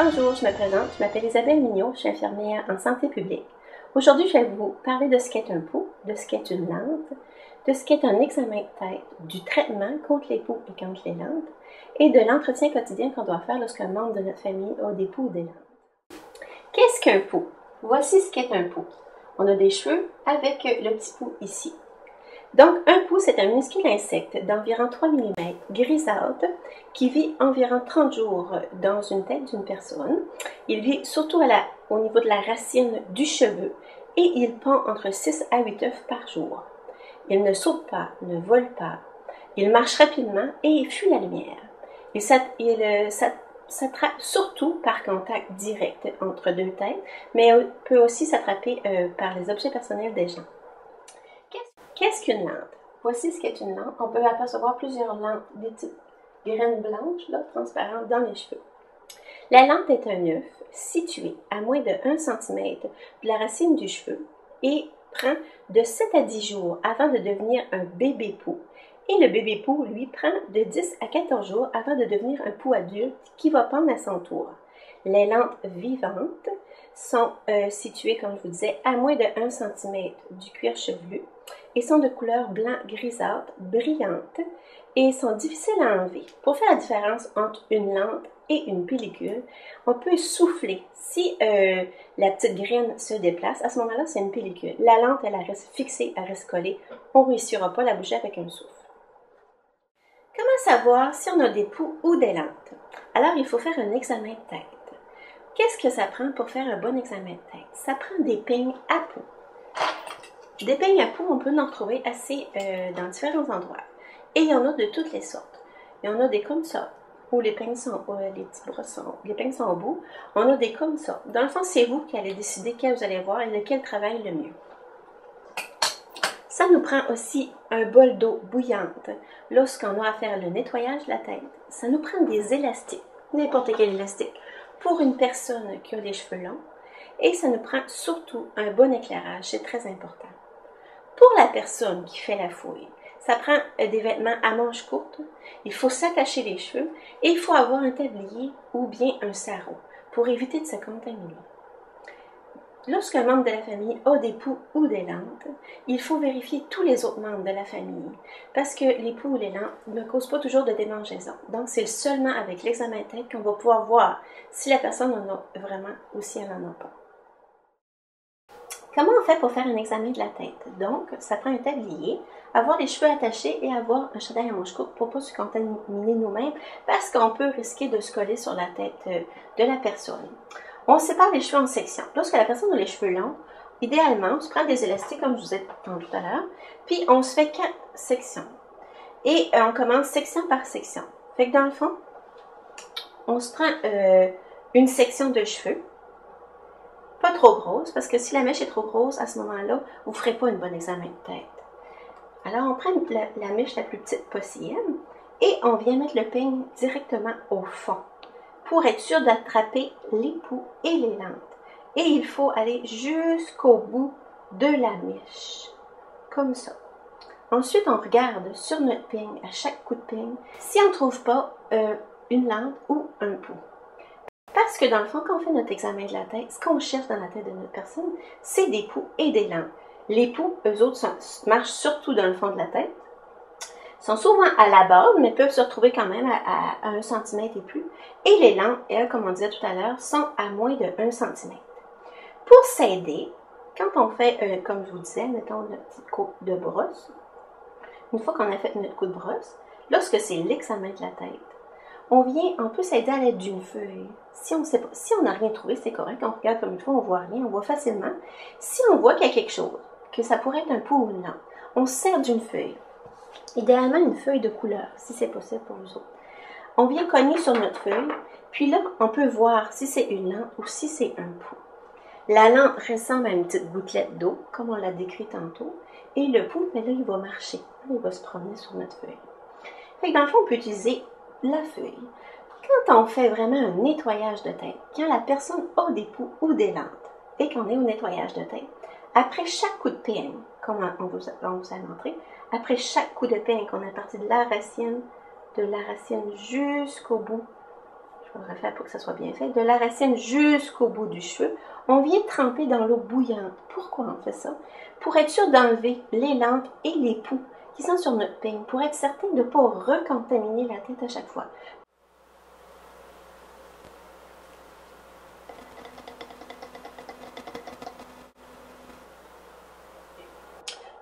Bonjour, je me présente, je m'appelle Isabelle Mignot, je suis infirmière en santé publique. Aujourd'hui, je vais vous parler de ce qu'est un pouls, de ce qu'est une lente, de ce qu'est un examen de tête, du traitement contre les poux et contre les lentes, et de l'entretien quotidien qu'on doit faire lorsqu'un membre de notre famille a des poux ou des lentes. Qu'est-ce qu'un pouls? Voici ce qu'est un pouls. On a des cheveux avec le petit pouls ici. Donc, un pouls, c'est un minuscule insecte d'environ 3 mm, grisâtre, qui vit environ 30 jours dans une tête d'une personne. Il vit surtout au niveau de la racine du cheveu et il pond entre 6 à 8 œufs par jour. Il ne saute pas, ne vole pas, il marche rapidement et il fuit la lumière. Il s'attrape surtout par contact direct entre deux têtes, mais peut aussi s'attraper par les objets personnels des gens. Qu'est-ce qu'une lente? Voici ce qu'est une lente. On peut apercevoir plusieurs lentes, des petites graines blanches, là, transparentes dans les cheveux. La lente est un œuf situé à moins de 1 cm de la racine du cheveu et prend de 7 à 10 jours avant de devenir un bébé poux. Et le bébé poux, lui, prend de 10 à 14 jours avant de devenir un poux adulte qui va pendre à son tour. Les lentes vivantes sont situées, comme je vous disais, à moins de 1 cm du cuir chevelu et sont de couleur blanc-grisâtre, brillante et sont difficiles à enlever. Pour faire la différence entre une lente et une pellicule, on peut souffler. Si la petite graine se déplace, à ce moment-là, c'est une pellicule. La lente, elle reste fixée, elle reste collée. On ne réussira pas à la bouger avec un souffle. Comment savoir si on a des poux ou des lentes? Alors, il faut faire un examen de tête. Qu'est-ce que ça prend pour faire un bon examen de tête? Ça prend des peignes à poux. Des peignes à poux, on peut en trouver assez dans différents endroits. Et il y en a de toutes les sortes. Il y en a des comme ça, où les peignes sont les peignes sont au bout. On a des comme ça. Dans le fond, c'est vous qui allez décider quel vous allez voir et lequel travaille le mieux. Ça nous prend aussi un bol d'eau bouillante lorsqu'on a à faire le nettoyage de la tête. Ça nous prend des élastiques, n'importe quel élastique, pour une personne qui a des cheveux longs. Et ça nous prend surtout un bon éclairage, c'est très important. Pour la personne qui fait la fouille, ça prend des vêtements à manches courtes, il faut s'attacher les cheveux et il faut avoir un tablier ou bien un sarrau pour éviter de se contaminer. Lorsqu'un membre de la famille a des poux ou des lentes, il faut vérifier tous les autres membres de la famille parce que les poux ou les lentes ne causent pas toujours de démangeaison. Donc, c'est seulement avec l'examen de tête qu'on va pouvoir voir si la personne en a vraiment ou si elle n'en a pas. Comment on fait pour faire un examen de la tête? Donc, ça prend un tablier, avoir les cheveux attachés et avoir un chandail à manches courtes pour ne pas se contaminer nous-mêmes parce qu'on peut risquer de se coller sur la tête de la personne. On sépare les cheveux en sections. Lorsque la personne a les cheveux longs, idéalement, on se prend des élastiques comme je vous ai dit tout à l'heure, puis on se fait 4 sections. Et on commence section par section. Fait que dans le fond, on se prend une section de cheveux, pas trop grosse, parce que si la mèche est trop grosse, à ce moment-là, vous ne ferez pas un bon examen de tête. Alors, on prend la mèche la plus petite possible et on vient mettre le peigne directement au fond pour être sûr d'attraper les poux et les lentes. Et il faut aller jusqu'au bout de la mèche, comme ça. Ensuite, on regarde sur notre peigne, à chaque coup de peigne, si on ne trouve pas une lente ou un poux. Parce que dans le fond, quand on fait notre examen de la tête, ce qu'on cherche dans la tête de notre personne, c'est des poux et des lentes. Les poux, eux autres, marchent surtout dans le fond de la tête, sont souvent à la base, mais peuvent se retrouver quand même à 1 cm et plus. Et les lentes, elles, comme on disait tout à l'heure, sont à moins de 1 cm. Pour s'aider, quand on fait, comme je vous disais, mettons notre petite coupe de brosse, une fois qu'on a fait notre coup de brosse, lorsque c'est l'examen de la tête, on peut s'aider à l'aide d'une feuille. Si on n'a rien trouvé, c'est correct. On regarde comme il faut, on voit rien, on voit facilement. Si on voit qu'il y a quelque chose, que ça pourrait être un poux ou une lente, on se sert d'une feuille. Idéalement, une feuille de couleur, si c'est possible pour vous autres. On vient cogner sur notre feuille, puis là, on peut voir si c'est une lente ou si c'est un poux. La lente ressemble à une petite gouttelette d'eau, comme on l'a décrit tantôt, et le poux, mais là, il va marcher. Il va se promener sur notre feuille. Fait que dans le fond, on peut utiliser la feuille. Quand on fait vraiment un nettoyage de tête, quand la personne a des poux ou des lentes et qu'on est au nettoyage de tête, après chaque coup de peigne, comme on vous a montré, après chaque coup de peigne qu'on a parti de la racine jusqu'au bout, je je vais refaire pour que ça soit bien fait, de la racine jusqu'au bout du cheveu, on vient tremper dans l'eau bouillante. Pourquoi on fait ça? Pour être sûr d'enlever les lampes et les poux qui sont sur notre peigne, pour être certain de ne pas recontaminer la tête à chaque fois.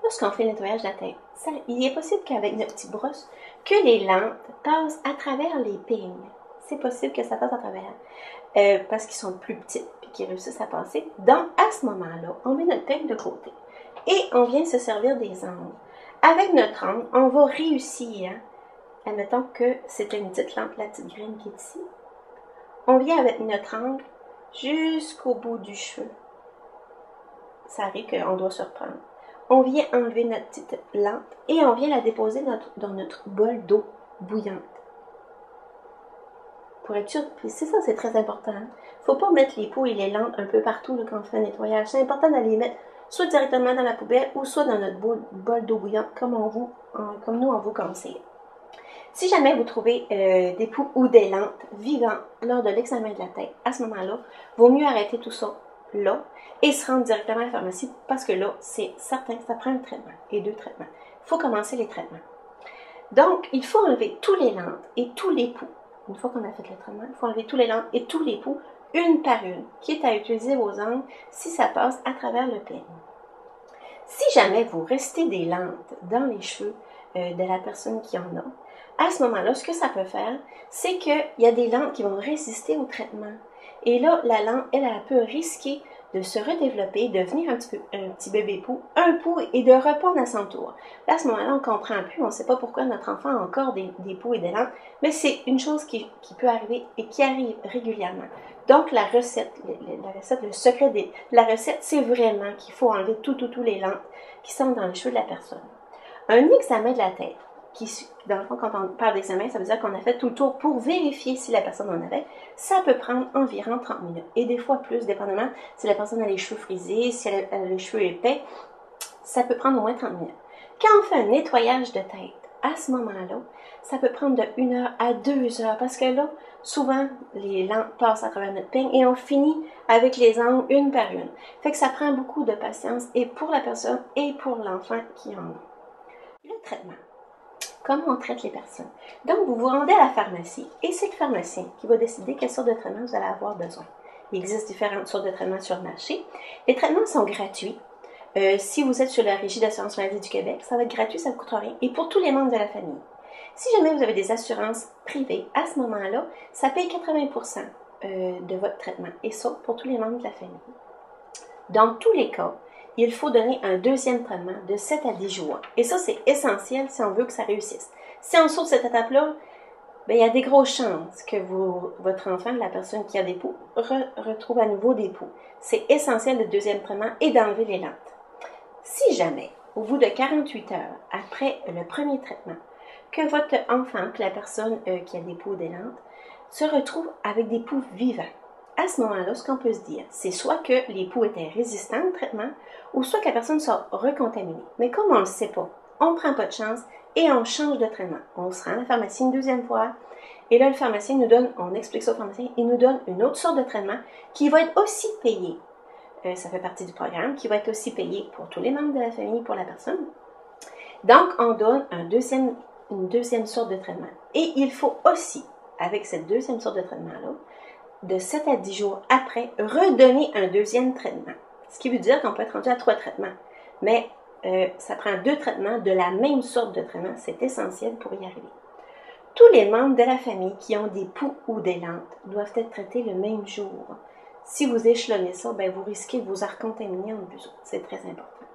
Lorsqu'on fait le nettoyage de la tête, il est possible qu'avec notre petite brosse, que les lampes passent à travers les peignes. C'est possible que ça passe à travers, parce qu'ils sont plus petites et qu'ils réussissent à passer. Donc, à ce moment-là, on met notre peigne de côté et on vient se servir des angles. Avec notre angle, on va réussir, admettons que c'était une petite lampe, la petite graine qui est ici. On vient avec notre angle jusqu'au bout du cheveu. Ça arrive qu'on doit se reprendre. On vient enlever notre petite lampe et on vient la déposer dans notre bol d'eau bouillante. Pour être sûr, puis c'est ça, c'est très important. Il ne faut pas mettre les pots et les lampes un peu partout là, quand on fait un nettoyage. C'est important d'aller les mettre soit directement dans la poubelle ou soit dans notre bol d'eau bouillante, comme nous on vous conseille. Si jamais vous trouvez des poux ou des lampes vivants lors de l'examen de la tête, à ce moment-là, il vaut mieux arrêter tout ça là et se rendre directement à la pharmacie parce que là, c'est certain que ça prend un traitement et 2 traitements. Il faut commencer les traitements. Donc, il faut enlever tous les lampes et tous les poux. Une fois qu'on a fait le traitement, il faut enlever tous les lampes et tous les poux, une par une, quitte à utiliser vos angles si ça passe à travers le peigne. Si jamais vous restez des lampes dans les cheveux de la personne qui en a, à ce moment-là, ce que ça peut faire, c'est qu'il y a des lampes qui vont résister au traitement. Et là, la lampe, elle peut risquer de se redévelopper, de devenir un petit bébé pou, un pou et de répondre à son tour. Là, à ce moment-là, on ne comprend plus, on ne sait pas pourquoi notre enfant a encore des poux et des lampes, mais c'est une chose qui peut arriver et qui arrive régulièrement. Donc, la recette, le secret de la recette, c'est vraiment qu'il faut enlever tous les lampes qui sont dans les cheveux de la personne. Un examen de la tête, dans le fond, quand on parle d'examen, ça veut dire qu'on a fait tout le tour pour vérifier si la personne en avait. Ça peut prendre environ 30 minutes. Et des fois plus, dépendamment si la personne a les cheveux frisés, si elle a les cheveux épais, ça peut prendre au moins 30 minutes. Quand on fait un nettoyage de tête, à ce moment-là, ça peut prendre de 1 heure à 2 heures parce que là, souvent, les lampes passent à travers notre peigne et on finit avec les angles une par une. Fait que ça prend beaucoup de patience et pour la personne et pour l'enfant qui en a. Le traitement. Comment on traite les personnes? Donc, vous vous rendez à la pharmacie et c'est le pharmacien qui va décider quelle sorte de traitement vous allez avoir besoin. Il existe différentes sortes de traitements sur le marché. Les traitements sont gratuits. Si vous êtes sur la Régie d'assurance maladie du Québec, ça va être gratuit, ça ne coûte rien. Et pour tous les membres de la famille. Si jamais vous avez des assurances privées, à ce moment-là, ça paye 80% de votre traitement. Et ça, pour tous les membres de la famille. Dans tous les cas, il faut donner un deuxième traitement de 7 à 10 jours. Et ça, c'est essentiel si on veut que ça réussisse. Si on saute cette étape-là, il y a des grosses chances que votre enfant, la personne qui a des poux, retrouve à nouveau des poux. C'est essentiel le deuxième traitement et d'enlever les lampes. Si jamais, au bout de 48 heures après le premier traitement, que votre enfant, que la personne qui a des poux ou des lampes, se retrouve avec des poux vivants, à ce moment-là, ce qu'on peut se dire, c'est soit que les poux étaient résistants au traitement, ou soit que la personne soit recontaminée. Mais comme on ne le sait pas, on ne prend pas de chance et on change de traitement. On se rend à la pharmacie une deuxième fois, et là, le pharmacien nous donne, on explique ça au pharmacien, il nous donne une autre sorte de traitement qui va être aussi payé. Ça fait partie du programme, qui va être aussi payé pour tous les membres de la famille, pour la personne. Donc, on donne une deuxième sorte de traitement. Et il faut aussi, avec cette deuxième sorte de traitement-là, de 7 à 10 jours après, redonner un deuxième traitement. Ce qui veut dire qu'on peut être rendu à 3 traitements. Mais ça prend 2 traitements de la même sorte de traitement. C'est essentiel pour y arriver. Tous les membres de la famille qui ont des poux ou des lampes doivent être traités le même jour. Si vous échelonnez ça, vous risquez de vous recontaminer en plus. C'est très important.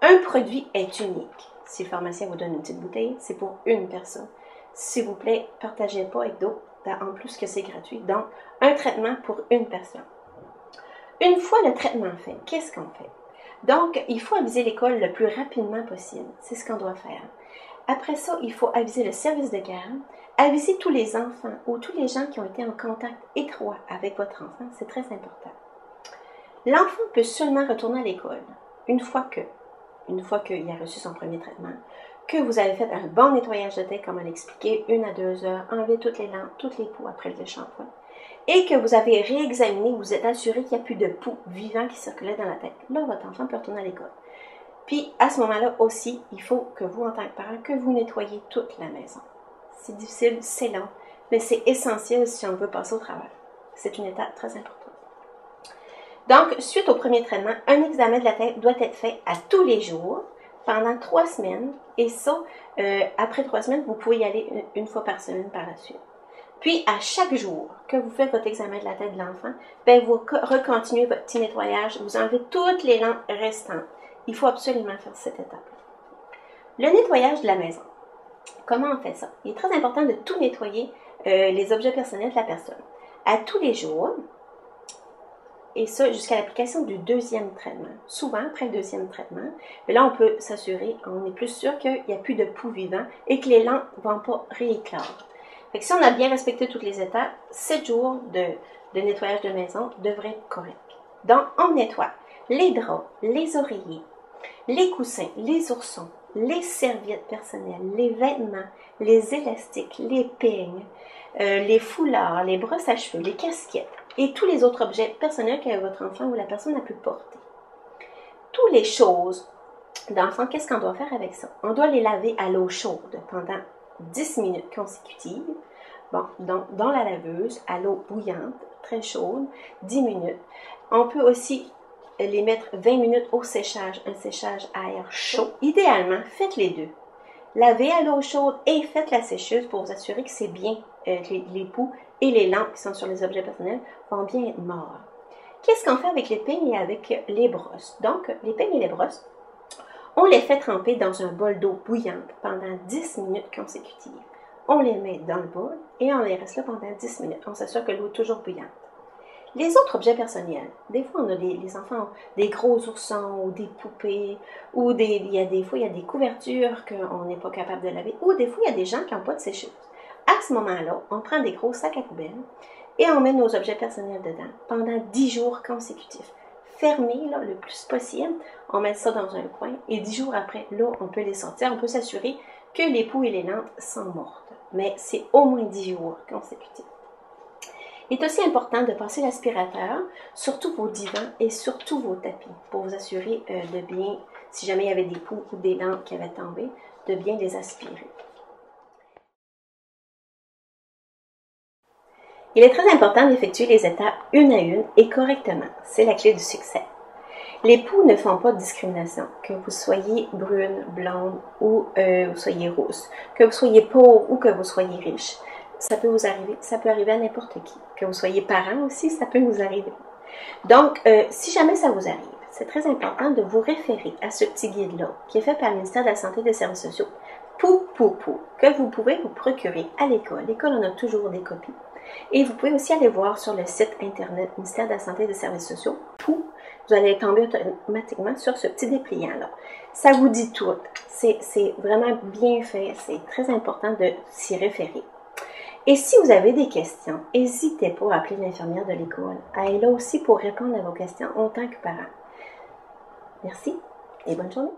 Un produit est unique. Si le pharmacien vous donne une petite bouteille, c'est pour une personne. S'il vous plaît, partagez pas avec d'autres. En plus que c'est gratuit. Donc, un traitement pour une personne. Une fois le traitement fait, qu'est-ce qu'on fait? Donc, il faut aviser l'école le plus rapidement possible. C'est ce qu'on doit faire. Après ça, il faut aviser le service de garde, aviser tous les enfants ou tous les gens qui ont été en contact étroit avec votre enfant. C'est très important. L'enfant peut seulement retourner à l'école une fois qu'il a reçu son premier traitement, que vous avez fait un bon nettoyage de tête, comme on l'expliquait, 1 à 2 heures, enlever toutes les lampes, toutes les poux après le shampoing. et que vous avez réexaminé, vous êtes assuré qu'il n'y a plus de poux vivant qui circulait dans la tête, là, votre enfant peut retourner à l'école. Puis, à ce moment-là aussi, il faut que vous, en tant que parent, que vous nettoyez toute la maison. C'est difficile, c'est lent, mais c'est essentiel si on veut passer au travers. C'est une étape très importante. Donc, suite au premier traitement, un examen de la tête doit être fait à tous les jours pendant 3 semaines. Et ça, après 3 semaines, vous pouvez y aller une fois par semaine par la suite. Puis, à chaque jour que vous faites votre examen de la tête de l'enfant, ben, vous recontinuez votre petit nettoyage, vous enlevez toutes les lampes restantes. Il faut absolument faire cette étape. Le nettoyage de la maison. Comment on fait ça? Il est très important de tout nettoyer les objets personnels de la personne. À tous les jours, et ça jusqu'à l'application du 2e traitement. Souvent, après le 2e traitement, mais là, on peut s'assurer, on est plus sûr qu'il n'y a plus de poux vivant et que les lampes ne vont pas rééclore. Fait que si on a bien respecté toutes les étapes, 7 jours de nettoyage de maison devraient être corrects. Donc, on nettoie les draps, les oreillers, les coussins, les oursons, les serviettes personnelles, les vêtements, les élastiques, les peignes, les foulards, les brosses à cheveux, les casquettes et tous les autres objets personnels que votre enfant ou la personne a pu porter. Toutes les choses d'enfant, qu'est-ce qu'on doit faire avec ça? On doit les laver à l'eau chaude pendant 10 minutes consécutives. Bon, donc dans la laveuse, à l'eau bouillante, très chaude, 10 minutes. On peut aussi les mettre 20 minutes au séchage, un séchage à air chaud. Idéalement, faites les deux. Lavez à l'eau chaude et faites la sécheuse pour vous assurer que c'est bien, les poux et les lampes qui sont sur les objets personnels vont bien être morts. Qu'est-ce qu'on fait avec les peignes et avec les brosses? Donc, les peignes et les brosses, on les fait tremper dans un bol d'eau bouillante pendant 10 minutes consécutives. On les met dans le bol et on les reste là pendant 10 minutes. On s'assure que l'eau est toujours bouillante. Les autres objets personnels, des fois on a les enfants ont des gros oursons ou des poupées, ou des fois il y a des couvertures qu'on n'est pas capable de laver, ou des fois il y a des gens qui n'ont pas de sécheuse. À ce moment-là, on prend des gros sacs à poubelle et on met nos objets personnels dedans pendant 10 jours consécutifs. Fermés là, le plus possible, on met ça dans un coin et 10 jours après, là, on peut les sortir. On peut s'assurer que les poux et les lampes sont mortes. Mais c'est au moins 10 jours consécutifs. Il est aussi important de passer l'aspirateur sur tous vos divans et sur tous vos tapis pour vous assurer de bien, si jamais il y avait des poux ou des lampes qui avaient tombé, de bien les aspirer. Il est très important d'effectuer les étapes une à une et correctement. C'est la clé du succès. Les poux ne font pas de discrimination, que vous soyez brune, blonde ou vous soyez rousse, que vous soyez pauvre ou que vous soyez riche. Ça peut vous arriver, ça peut arriver à n'importe qui. Que vous soyez parent aussi, ça peut vous arriver. Donc, si jamais ça vous arrive, c'est très important de vous référer à ce petit guide-là, qui est fait par le ministère de la Santé et des Services sociaux, Pou, que vous pouvez vous procurer à l'école. L'école en a toujours des copies. Et vous pouvez aussi aller voir sur le site internet ministère de la Santé et des Services sociaux, Pou, vous allez tomber automatiquement sur ce petit dépliant-là. Ça vous dit tout. C'est vraiment bien fait. C'est très important de s'y référer. Et si vous avez des questions, n'hésitez pas à appeler l'infirmière de l'école. Elle est là aussi pour répondre à vos questions en tant que parent. Merci et bonne journée.